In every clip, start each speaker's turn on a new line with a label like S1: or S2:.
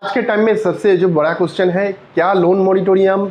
S1: आज के टाइम में सबसे जो बड़ा क्वेश्चन है, क्या लोन मॉरिटोरियम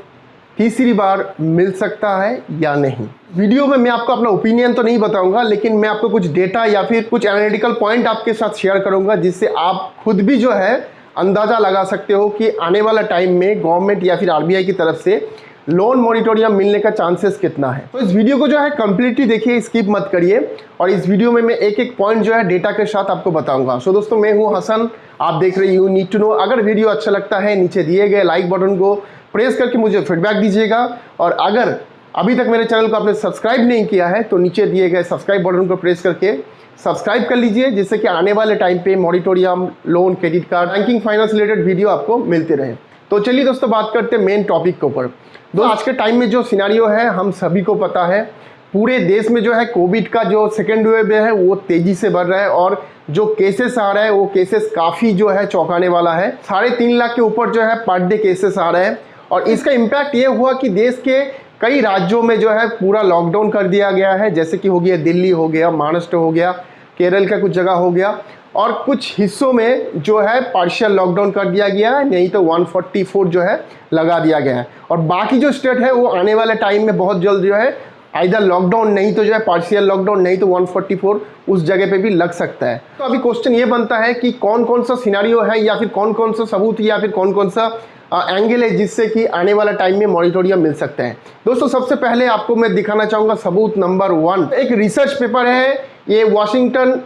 S1: तीसरी बार मिल सकता है या नहीं। वीडियो में मैं आपको अपना ओपिनियन तो नहीं बताऊंगा, लेकिन मैं आपको कुछ डेटा या फिर कुछ एनालिटिकल पॉइंट आपके साथ शेयर करूंगा, जिससे आप खुद भी जो है अंदाज़ा लगा सकते हो कि आने वाला टाइम में गवर्नमेंट या फिर आरबीआई की तरफ से लोन मॉरिटोरियम मिलने का चांसेस कितना है। तो इस वीडियो को जो है कंप्लीटली देखिए, स्किप मत करिए। और इस वीडियो में मैं एक एक पॉइंट जो है डेटा के साथ आपको बताऊंगा। सो दोस्तों, मैं हूं हसन, आप देख रहे हो नीड टू नो। अगर वीडियो अच्छा लगता है, नीचे दिए गए लाइक बटन को प्रेस करके मुझे फीडबैक दीजिएगा। और अगर अभी तक मेरे चैनल को आपने सब्सक्राइब नहीं किया है तो नीचे दिए गए सब्सक्राइब बटन को प्रेस करके सब्सक्राइब कर लीजिए, जिससे कि आने वाले टाइम पे moratorium, loan, credit card, banking, finance related video आपको मिलते रहे। तो चलिए दोस्तों, बात करते हैं मेन टॉपिक के ऊपर। दोस्तों, आज के टाइम में जो सिनेरियो है, हम सभी को पता है, पूरे देश में जो है कोविड का जो सेकेंड वेव है वो तेजी से बढ़ रहा है। और जो केसेस आ रहा है वो केसेस काफ़ी जो है चौंकाने वाला है। 3.5 लाख के ऊपर जो है पर डे केसेस आ रहे हैं। और इसका इम्पैक्ट ये हुआ कि देश के कई राज्यों में जो है पूरा लॉकडाउन कर दिया गया है, जैसे कि हो गया दिल्ली, हो गया महाराष्ट्र, हो गया केरल का कुछ जगह हो गया, और कुछ हिस्सों में जो है पार्शियल लॉकडाउन कर दिया गया है, नहीं तो 144 जो है लगा दिया गया है। और बाकी जो स्टेट है वो आने वाले टाइम में बहुत जल्द जो है आइदर लॉकडाउन, नहीं तो जो है पार्शियल लॉकडाउन, नहीं तो 144 उस जगह पे भी लग सकता है। तो अभी क्वेश्चन ये बनता है कि कौन कौन सा सिनेरियो है, या फिर कौन कौन सा सबूत, या फिर कौन कौन सा एंगल है जिससे कि आने वाला टाइम में मॉरिटोरियम मिल सकता है। दोस्तों, सबसे पहले आपको मैं दिखाना चाहूँगा सबूत नंबर 1। एक रिसर्च पेपर है, ये वॉशिंगटन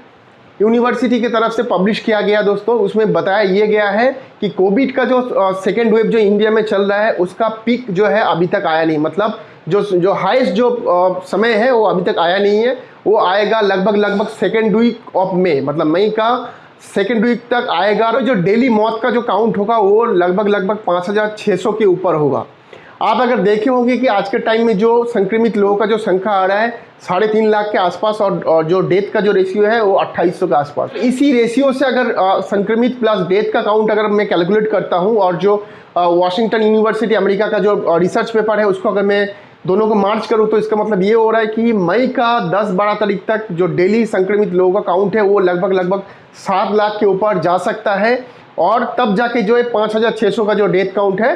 S1: यूनिवर्सिटी की तरफ से पब्लिश किया गया। दोस्तों, उसमें बताया ये गया है कि कोविड का जो सेकेंड वेव जो इंडिया में चल रहा है उसका पीक जो है अभी तक आया नहीं। मतलब जो हाईएस्ट जो समय है वो अभी तक आया नहीं है। वो आएगा लगभग सेकेंड वीक ऑफ मई, मतलब मई का सेकेंड वीक तक आएगा। तो जो डेली मौत का जो काउंट होगा वो लगभग 5,600 के ऊपर होगा। आप अगर देखे होंगे कि आज के टाइम में जो संक्रमित लोगों का जो संख्या आ रहा है 3.5 लाख के आसपास, और जो डेथ का जो रेशियो है वो 2800 के आसपास। इसी रेशियो से अगर संक्रमित प्लस डेथ का काउंट अगर मैं कैलकुलेट करता हूं, और जो वॉशिंगटन यूनिवर्सिटी अमेरिका का जो रिसर्च पेपर है उसको अगर मैं दोनों को मार्च करूं, तो इसका मतलब ये हो रहा है कि मई का 10-12 तारीख तक जो डेली संक्रमित लोगों का काउंट है वो लगभग 7 लाख के ऊपर जा सकता है। और तब जाके जो है 5,600 का जो डेथ काउंट है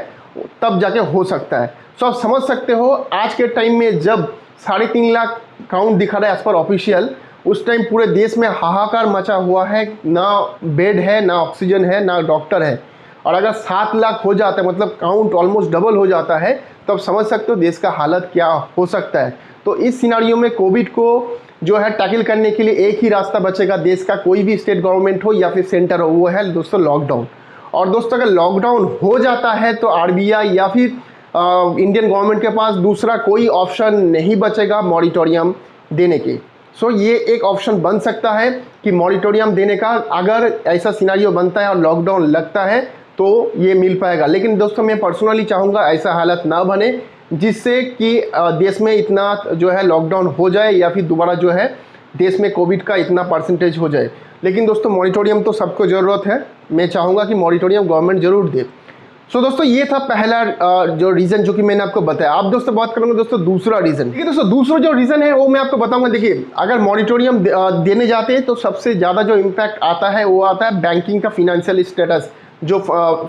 S1: तब जाके हो सकता है। तो आप समझ सकते हो, आज के टाइम में जब 3.5 लाख काउंट दिखा रहा है एज पर ऑफिशियल, उस टाइम पूरे देश में हाहाकार मचा हुआ है। ना बेड है, ना ऑक्सीजन है, ना डॉक्टर है। और अगर 7 लाख हो जाता है, मतलब काउंट ऑलमोस्ट डबल हो जाता है, तो आप समझ सकते हो देश का हालत क्या हो सकता है। तो इस सिनारियो में कोविड को जो है टैकल करने के लिए एक ही रास्ता बचेगा, देश का कोई भी स्टेट गवर्नमेंट हो या फिर सेंटर हो, वो है दोस्तों लॉकडाउन। और दोस्तों, अगर लॉकडाउन हो जाता है तो आरबीआई या फिर इंडियन गवर्नमेंट के पास दूसरा कोई ऑप्शन नहीं बचेगा मॉरिटोरियम देने के। सो ये एक ऑप्शन बन सकता है कि मॉरिटोरियम देने का, अगर ऐसा सिनारियो बनता है और लॉकडाउन लगता है तो ये मिल पाएगा। लेकिन दोस्तों, मैं पर्सनली चाहूँगा ऐसा हालत ना बने जिससे कि देश में इतना जो है लॉकडाउन हो जाए, या फिर दोबारा जो है देश में कोविड का इतना परसेंटेज हो जाए। लेकिन दोस्तों, मॉरिटोरियम तो सबको ज़रूरत है। मैं चाहूँगा कि मॉरिटोरियम गवर्नमेंट जरूर दे। सो दोस्तों, ये था पहला जो रीज़न जो कि मैंने आपको बताया। आप दोस्तों बात करूँगा दोस्तों दूसरा रीज़न। ठीक है दोस्तों, दूसरा जो रीज़न है वो मैं आपको बताऊँगा। देखिए, अगर मॉरिटोरियम देने जाते हैं तो सबसे ज़्यादा जो इम्पैक्ट आता है वो आता है बैंकिंग का फिनेंशियल स्टेटस। जो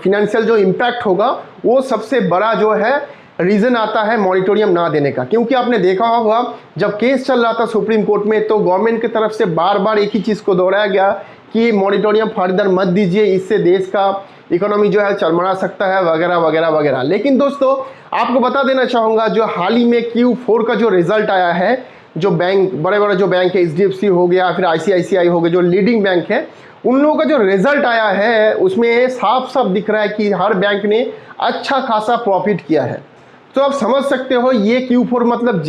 S1: फिनेंशियल जो इम्पैक्ट होगा वो सबसे बड़ा जो है रीज़न आता है मॉरिटोरियम ना देने का। क्योंकि आपने देखा होगा जब केस चल रहा था सुप्रीम कोर्ट में, तो गवर्नमेंट की तरफ से बार बार एक ही चीज़ को दोहराया गया कि मॉरिटोरियम फर्दर मत दीजिए, इससे देश का इकोनॉमी जो है चरमरा सकता है, वगैरह वगैरह वगैरह। लेकिन दोस्तों, आपको बता देना चाहूँगा, जो हाल ही में Q4 का जो रिजल्ट आया है, जो बैंक, बड़े बड़े जो बैंक है, HDFC हो गया, फिर ICICI हो गया, जो लीडिंग बैंक है, उन लोगों का जो रिजल्ट आया है उसमें साफ साफ दिख रहा है कि हर बैंक ने अच्छा खासा प्रॉफिट किया है। तो आप समझ सकते हो ये Q4 मतलब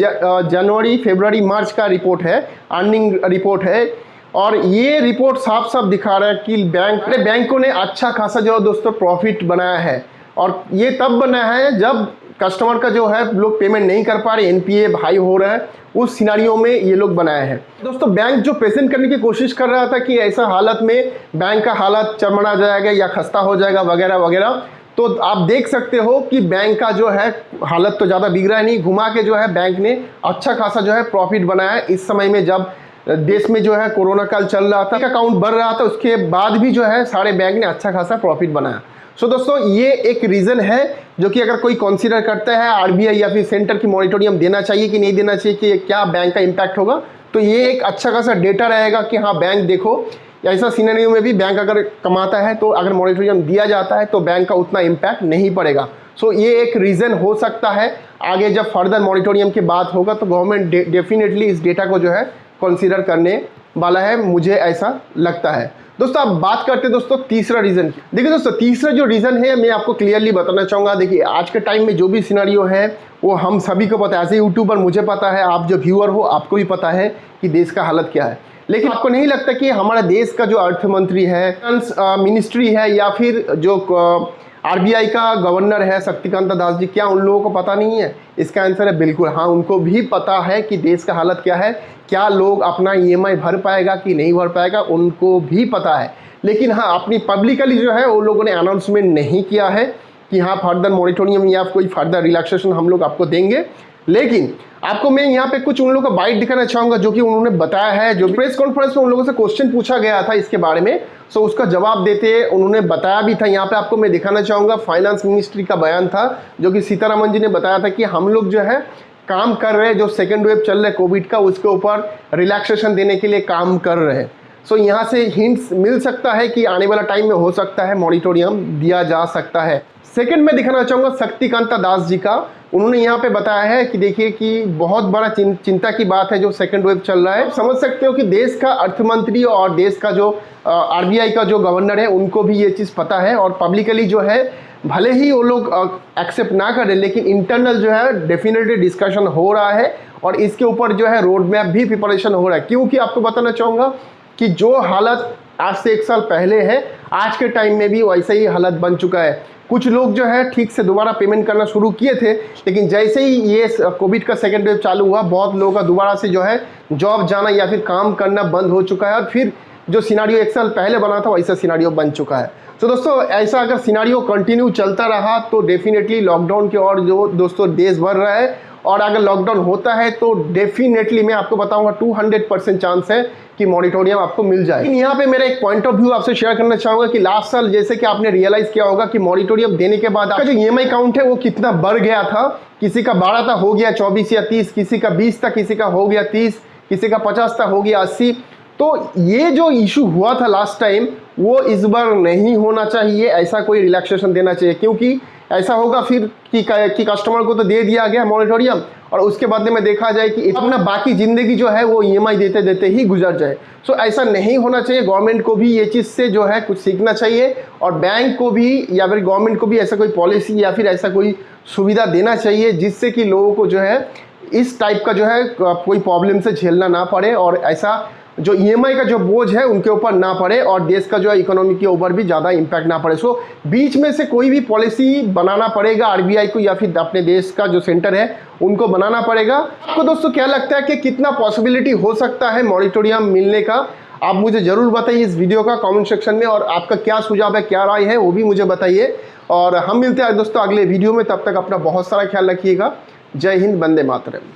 S1: जनवरी, फरवरी, मार्च का रिपोर्ट है, अर्निंग रिपोर्ट है। और ये रिपोर्ट साफ साफ दिखा रहा है कि बैंकों ने अच्छा खासा जो दोस्तों प्रॉफिट बनाया है। और ये तब बना है जब कस्टमर का जो है लोग पेमेंट नहीं कर पा रहे, NPA हाई हो रहा है, उस सिनारियो में ये लोग बनाए हैं। दोस्तों, बैंक जो प्रेजेंट करने की कोशिश कर रहा था कि ऐसा हालत में बैंक का हालत चरमरा जाएगा या खस्ता हो जाएगा, वगैरह वगैरह, तो आप देख सकते हो कि बैंक का जो है हालत तो ज़्यादा बिगड़ा नहीं, घुमा के जो है बैंक ने अच्छा खासा जो है प्रॉफिट बनाया है। इस समय में जब देश में जो है कोरोना काल चल रहा था, अकाउंट बढ़ रहा था, उसके बाद भी जो है सारे बैंक ने अच्छा खासा प्रॉफिट बनाया। सो दोस्तों ये एक रीज़न है जो कि अगर कोई कंसीडर करता है आरबीआई या फिर सेंटर की मॉनिटोरियम देना चाहिए कि नहीं देना चाहिए, कि क्या बैंक का इम्पैक्ट होगा, तो ये एक अच्छा खासा डेटा रहेगा कि हाँ बैंक देखो ऐसा सिनेरियो में भी बैंक अगर कमाता है तो अगर मॉनिटोरियम दिया जाता है तो बैंक का उतना इम्पैक्ट नहीं पड़ेगा। सो ये एक रीज़न हो सकता है। आगे जब फर्दर मॉनिटोरियम की बात होगा तो गवर्नमेंट डेफिनेटली इस डेटा को जो है कंसीडर करने वाला है, मुझे ऐसा लगता है। दोस्तों अब बात करते हैं दोस्तों तीसरा रीज़न की। देखिए दोस्तों तीसरा जो रीज़न है मैं आपको क्लियरली बताना चाहूँगा। देखिए आज के टाइम में जो भी सिनेरियो है वो हम सभी को पता है, एज ए यूट्यूबर मुझे पता है, आप जो व्यूअर हो आपको भी पता है कि देश का हालत क्या है। लेकिन आपको नहीं लगता कि हमारा देश का जो अर्थ मंत्री है, फाइनेंस मिनिस्ट्री है, या फिर जो आरबीआई का गवर्नर है शक्तिकांत दास जी, क्या उन लोगों को पता नहीं है? इसका आंसर है बिल्कुल हाँ, उनको भी पता है कि देश का हालत क्या है, क्या लोग अपना ईएमआई भर पाएगा कि नहीं भर पाएगा, उनको भी पता है। लेकिन हाँ अपनी पब्लिकली जो है वो लोगों ने अनाउंसमेंट नहीं किया है कि हाँ फर्दर मॉनिटोरियम या कोई फर्दर रिलैक्सेशन हम लोग आपको देंगे। लेकिन आपको मैं यहाँ पे कुछ उन लोगों का बाइट दिखाना चाहूँगा जो कि उन्होंने बताया है। जो प्रेस कॉन्फ्रेंस में उन लोगों से क्वेश्चन पूछा गया था इसके बारे में, सो उसका जवाब देते उन्होंने बताया भी था। यहाँ पे आपको मैं दिखाना चाहूँगा, फाइनेंस मिनिस्ट्री का बयान था जो कि सीतारमन जी ने बताया था कि हम लोग जो है काम कर रहे हैं, जो सेकेंड वेव चल रहा है कोविड का उसके ऊपर रिलैक्सेशन देने के लिए काम कर रहे हैं। सो यहाँ से हिंट्स मिल सकता है कि आने वाला टाइम में हो सकता है मॉनिटोरियम दिया जा सकता है। सेकंड में दिखाना चाहूँगा शक्तिकांता दास जी का। उन्होंने यहाँ पे बताया है कि देखिए कि बहुत बड़ा चिंता की बात है जो सेकंड वेव चल रहा है। समझ सकते हो कि देश का अर्थमंत्री और देश का जो आरबीआई का जो गवर्नर है उनको भी ये चीज़ पता है, और पब्लिकली जो है भले ही वो लोग एक्सेप्ट ना करें लेकिन इंटरनल जो है डेफिनेटली डिस्कशन हो रहा है, और इसके ऊपर जो है रोड मैप भी प्रिपरेशन हो रहा है। क्योंकि आपको बताना चाहूँगा कि जो हालत आज से 1 साल पहले है आज के टाइम में भी वैसा ही हालत बन चुका है। कुछ लोग जो है ठीक से दोबारा पेमेंट करना शुरू किए थे, लेकिन जैसे ही ये कोविड का सेकेंड वेव चालू हुआ बहुत लोगों का दोबारा से जो है जॉब जाना या फिर काम करना बंद हो चुका है, और फिर जो सिनारियो 1 साल पहले बना था वैसा सिनारियो बन चुका है। तो दोस्तों ऐसा अगर सिनारियो कंटिन्यू चलता रहा तो डेफिनेटली लॉकडाउन की ओर जो दोस्तों देश बढ़ रहा है, और अगर लॉकडाउन होता है तो डेफिनेटली मैं आपको बताऊंगा 200% चांस है कि मॉनिटोरियम आपको मिल जाए। लेकिन यहाँ पे मेरा एक पॉइंट ऑफ व्यू आपसे शेयर करना चाहूँगा कि लास्ट साल जैसे कि आपने रियलाइज किया होगा कि मॉनिटोरियम देने के बाद आपका जो ईएमआई काउंट है वो कितना बढ़ गया था। किसी का 12 था हो गया 24 या 30, किसी का 20 था, किसी का हो गया 30, किसी का 50 था हो गया 80। तो ये जो इशू हुआ था लास्ट टाइम वो इस बार नहीं होना चाहिए, ऐसा कोई रिलैक्सेशन देना चाहिए। क्योंकि ऐसा होगा फिर कि कस्टमर को तो दे दिया गया मॉनिटोरियम और उसके बाद में देखा जाए कि अपना बाकी ज़िंदगी जो है वो ईएमआई देते देते ही गुजर जाए। सो ऐसा नहीं होना चाहिए। गवर्नमेंट को भी ये चीज़ से जो है कुछ सीखना चाहिए, और बैंक को भी या फिर गवर्नमेंट को भी ऐसा कोई पॉलिसी या फिर ऐसा कोई सुविधा देना चाहिए जिससे कि लोगों को जो है इस टाइप का जो है कोई प्रॉब्लम से झेलना ना पड़े, और ऐसा जो ईएमआई का जो बोझ है उनके ऊपर ना पड़े, और देश का जो है इकोनॉमी के ऊपर भी ज़्यादा इम्पैक्ट ना पड़े। सो बीच में से कोई भी पॉलिसी बनाना पड़ेगा आरबीआई को या फिर अपने देश का जो सेंटर है उनको बनाना पड़ेगा। आपको दोस्तों क्या लगता है कि कितना पॉसिबिलिटी हो सकता है मॉनिटोरियम मिलने का? आप मुझे ज़रूर बताइए इस वीडियो का कमेंट सेक्शन में, और आपका क्या सुझाव है, क्या राय है वो भी मुझे बताइए। और हम मिलते हैं दोस्तों अगले वीडियो में, तब तक अपना बहुत सारा ख्याल रखिएगा। जय हिंद, वंदे मातरम।